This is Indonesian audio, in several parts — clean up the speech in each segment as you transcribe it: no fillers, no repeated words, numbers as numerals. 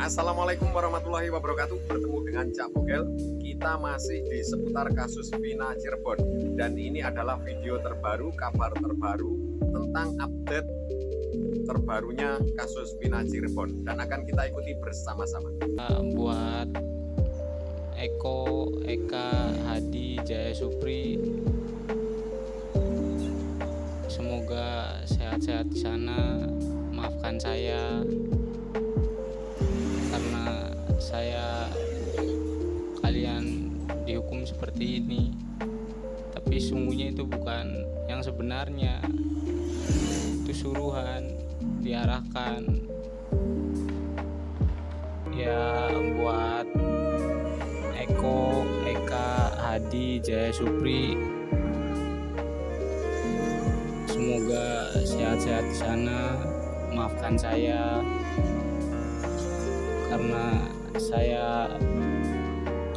Assalamualaikum warahmatullahi wabarakatuh. Bertemu dengan Cak Bogel. Kita masih di seputar kasus Vina Cirebon. Dan ini adalah video terbaru, kabar terbaru tentang update terbarunya kasus Vina Cirebon. Dan akan kita ikuti bersama-sama. Buat Eko, Eka, Hadi, Jaya Supri, semoga sehat-sehat di sana. Maafkan saya karena kalian dihukum seperti ini, tapi sungguhnya itu bukan yang sebenarnya, itu suruhan, diarahkan. Ya, buat Eko, Eka, Hadi, Jaya Supri, semoga sehat-sehat di sana. Maafkan saya karena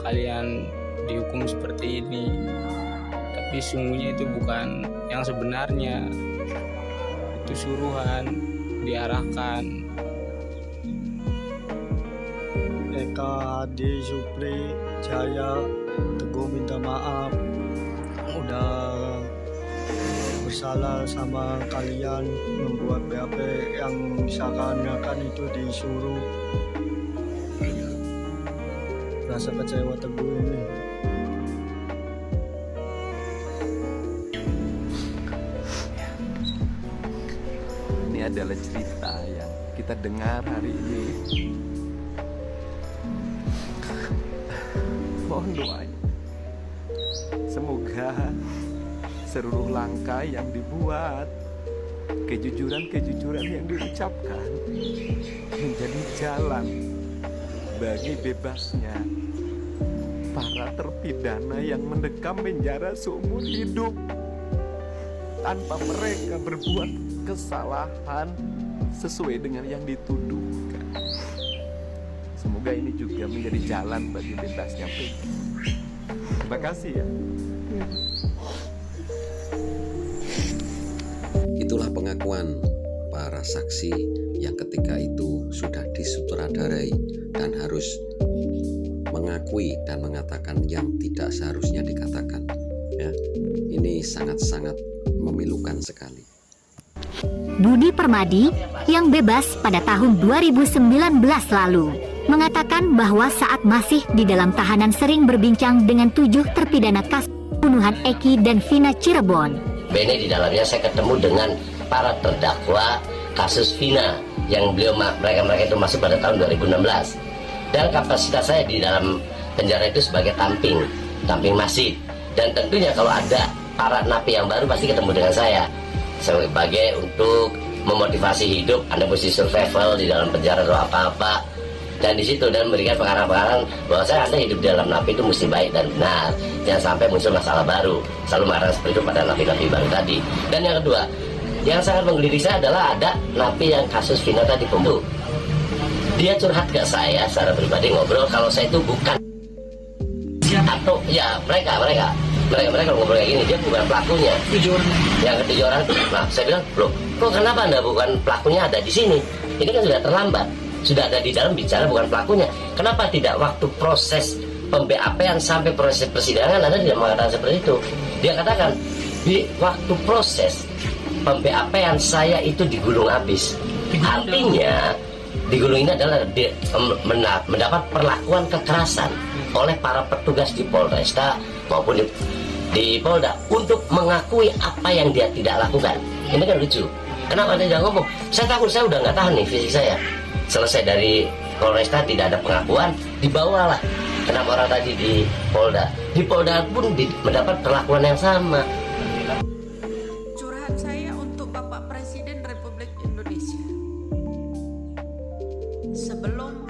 kalian dihukum seperti ini, tapi sungguhnya itu bukan yang sebenarnya, itu suruhan, diarahkan. Eka, Hadi, Supri, Jaya, Teguh minta maaf udah bersalah sama kalian membuat BAP yang seakan-akan itu disuruh. Rasa kecewa Teguh ini. Ini adalah cerita yang kita dengar hari ini. Mohon doanya, semoga seluruh langkah yang dibuat, kejujuran yang diucapkan menjadi jalan bagi bebasnya para terpidana yang mendekam penjara seumur hidup tanpa mereka berbuat kesalahan sesuai dengan yang dituduhkan. Semoga ini juga menjadi jalan bagi bebasnya Peggy. Terima kasih ya. Itulah pengakuan para saksi yang ketika itu sudah disutradarai dan harus mengakui dan mengatakan yang tidak seharusnya dikatakan. Ya, ini sangat-sangat memilukan sekali. Budi Permadi yang bebas pada tahun 2019 lalu mengatakan bahwa saat masih di dalam tahanan sering berbincang dengan 7 terpidana kasus pembunuhan Eki dan Vina Cirebon. Di dalamnya saya ketemu dengan para terdakwa kasus Vina yang mereka itu masuk pada tahun 2016. Dan kapasitas saya di dalam penjara itu sebagai tamping masif. Dan tentunya kalau ada para napi yang baru pasti ketemu dengan saya sebagai untuk memotivasi hidup. Anda mesti survival di dalam penjara atau apa-apa. Dan di situ dan memberikan pengarang-pengarang bahwa Anda hidup di dalam napi itu mesti baik dan benar, jangan sampai muncul masalah baru. Selalu marah seperti itu pada napi-napi baru tadi. Dan yang kedua, yang sangat menggelitik saya adalah ada napi yang kasus Vina tadi pembunuh. Dia curhat ke saya secara pribadi, ngobrol kalau saya itu bukan atau ya mereka ngobrol kayak gini, dia bukan pelakunya. Yang ketiga orang itu, nah saya bilang, loh, kok kenapa Anda bukan pelakunya ada di sini? Ini kan sudah terlambat. Sudah ada di dalam bicara bukan pelakunya. Kenapa tidak waktu proses pem-BAP-an sampai proses persidangan Anda tidak mengatakan seperti itu? Dia katakan di waktu proses pem-BAP-an saya itu digulung habis. Artinya digulung ini adalah mendapat perlakuan kekerasan oleh para petugas di Polresta maupun di Polda untuk mengakui apa yang dia tidak lakukan. Ini kan lucu. Kenapa dia jangan ngomong? Saya takut saya udah nggak tahan nih fisik saya. Selesai dari Polresta tidak ada pengakuan, dibawalah 6 orang tadi di Polda. Di Polda pun mendapat perlakuan yang sama. Curhat saya untuk Bapak Presiden Republik Indonesia. Sebelum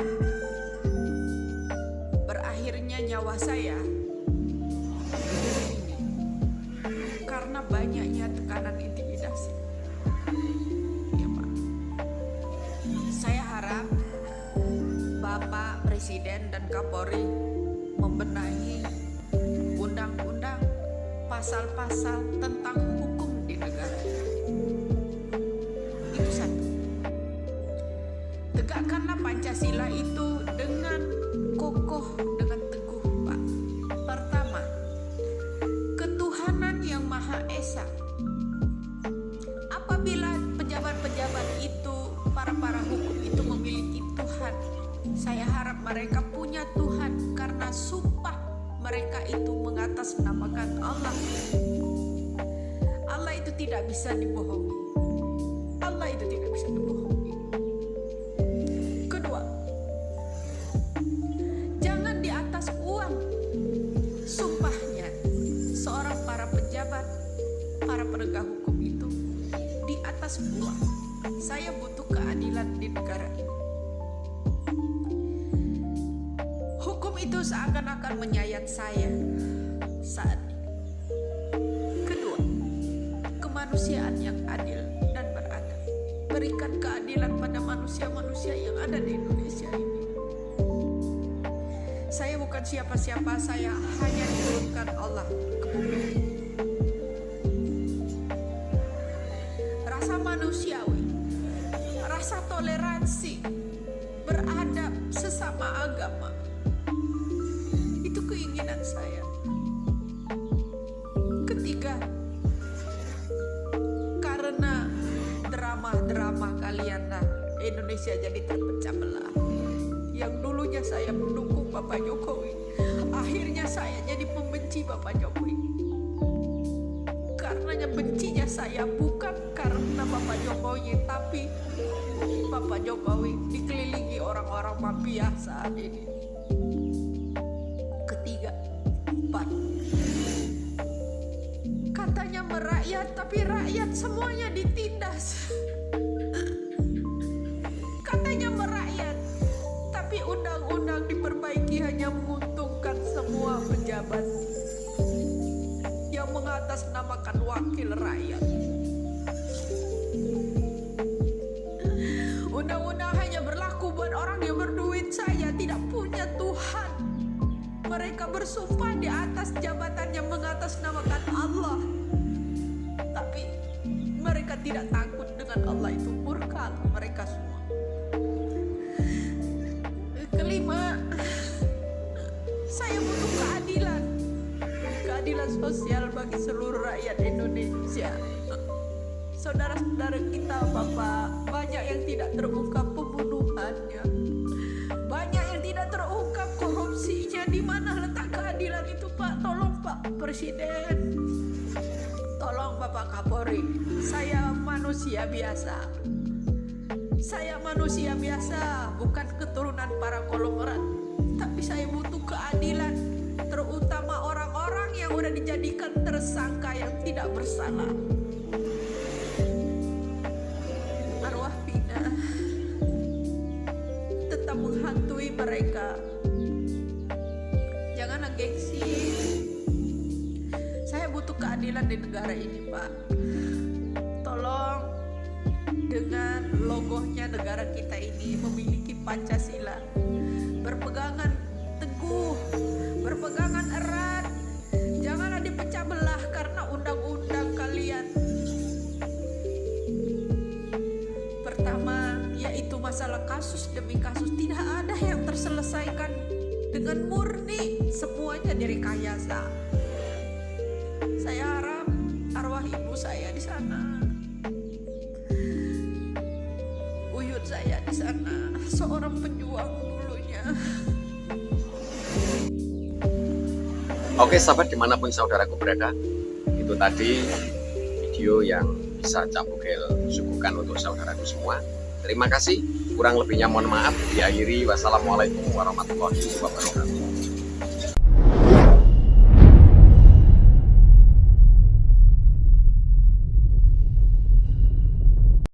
berakhirnya nyawa saya, karena banyaknya tekanan intimidasi. Ya Pak, saya harap Bapak Presiden dan Kapolri membenahi undang-undang pasal-pasal tentang hukum di negara. Itu satu. Tegakkanlah Pancasila itu mereka punya Tuhan karena sumpah mereka itu mengatasnamakan Allah. Allah itu tidak bisa dibohongi. Allah itu tidak bisa dibohongi. Kedua, jangan di atas uang. Sumpahnya seorang para pejabat, para penegak hukum itu di atas uang. Saya butuh keadilan di negara ini. Hukum itu seakan-akan menyayat saya saat ini. Kedua, kemanusiaan yang adil dan beradab. Berikan keadilan pada manusia-manusia yang ada di Indonesia ini. Saya bukan siapa-siapa, saya hanya diturunkan Allah ke bumi. Rasa manusiawi, rasa toleransi, beradab sesama agama, itu keinginan saya. Ketiga, karena drama-drama kalianlah Indonesia jadi terpecah belah. Yang dulunya saya mendukung Bapak Jokowi, akhirnya saya jadi pembenci Bapak Jokowi. Karenanya bencinya saya bukan karena Bapak Jokowi, tapi Bapak Jokowi dikelilingi orang-orang mafia saat ini. Ketiga, empat, katanya merakyat, tapi rakyat semuanya ditindas. Katanya merakyat, tapi undang-undang diperbaiki hanya menguntungkan semua pejabat yang mengatasnamakan wakil rakyat. Undang-undang hanya berlaku buat orang yang berduit saja, tidak punya Tuhan. Mereka bersumpah di atas jabatan yang mengatasnamakan Allah, tapi mereka tidak takut dengan Allah itu murka mereka semua. Kelima, saya butuh keadilan. Keadilan sosial bagi seluruh rakyat Indonesia. Saudara-saudara kita, Bapak, banyak yang tidak terungkap pembunuhannya, banyak yang tidak terungkap korupsinya. Di mana letak keadilan itu, Pak? Tolong Pak Presiden, tolong Bapak Kapolri. Saya manusia biasa. Saya manusia biasa, bukan keturunan para konglomerat, tapi saya butuh keadilan, terutama orang-orang yang udah dijadikan tersangka yang tidak bersalah. Arwah Pina tetap menghantui mereka. Janganlah gengsi. Saya butuh keadilan di negara ini, Pak. Tolong, dengan logonya negara kita ini memiliki Pancasila, berpegangan teguh, berpegangan erat, janganlah dipecah belah karena undang-undang kalian. Pertama, yaitu masalah kasus demi kasus, tidak ada yang terselesaikan dengan murni, semuanya direkayasa. Saya harap arwah ibu saya di sana, saya di sana, seorang pejuang dulunya. Oke sahabat, dimanapun saudaraku berada, itu tadi video yang bisa Cak Bugel suguhkan untuk saudaraku semua. Terima kasih, kurang lebihnya mohon maaf. Diakhiri, wassalamualaikum warahmatullahi wabarakatuh.